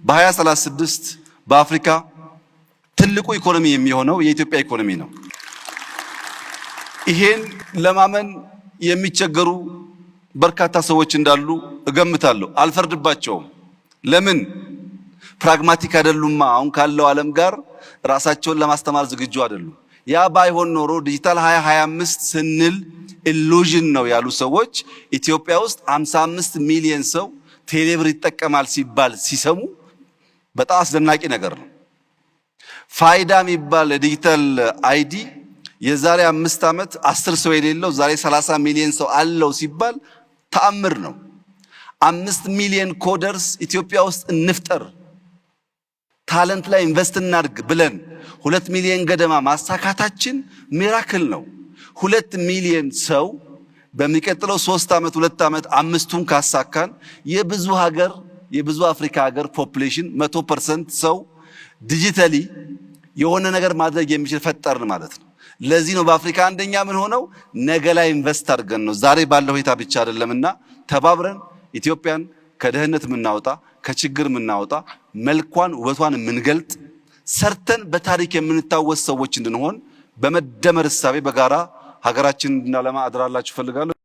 በ2036 በአፍሪካ ትልቁ ኢኮኖሚ የሚሆነው የኢትዮጵያ ኢኮኖሚ ነው። ይሄን ለማመን የሚቸገሩ በርካታ ሰዎች እንዳሉ እገምታለሁ። አልፈርድባቸውም። ለምን? ፕራግማቲክ አይደሉማ። አሁን ካለው ዓለም ጋር ራሳቸውን ለማስተማር ዝግጁ አይደሉም። ያ ባይሆን ኖሮ ዲጂታል 2025 ስንል ኢሉዥን ነው ያሉ ሰዎች ኢትዮጵያ ውስጥ 55 ሚሊዮን ሰው ቴሌብር ይጠቀማል ሲባል ሲሰሙ በጣም አስደናቂ ነገር ነው። ፋይዳ የሚባል ዲጂታል አይዲ የዛሬ 5 ዓመት 10 ሰው የሌለው ዛሬ 30 ሚሊዮን ሰው አለው ሲባል ተአምር ነው። 5 ሚሊዮን ኮደርስ ኢትዮጵያ ውስጥ እንፍጠር፣ ታለንት ላይ ኢንቨስት እናድርግ ብለን 2 ሚሊዮን ገደማ ማሳካታችን ሚራክል ነው። 2 ሚሊዮን ሰው በሚቀጥለው 3 ዓመት 2 ዓመት 5ቱን ካሳካን የብዙ አፍሪካ ሀገር ፖፑሌሽን 100% ሰው ዲጂታሊ የሆነ ነገር ማድረግ የሚችል ፈጠርን ማለት ነው። ለዚህ ነው በአፍሪካ አንደኛ ምን ሆነው ነገ ላይ ኢንቨስት አድርገን ነው። ዛሬ ባለው ሁኔታ ብቻ አይደለምና ተባብረን ኢትዮጵያን ከድህነት የምናወጣ ከችግር የምናወጣ መልኳን ውበቷን የምንገልጥ ሰርተን በታሪክ የምንታወስ ሰዎች እንድንሆን በመደመር እሳቤ በጋራ ሀገራችንን እንድናለማ አድራላችሁ ፈልጋለሁ።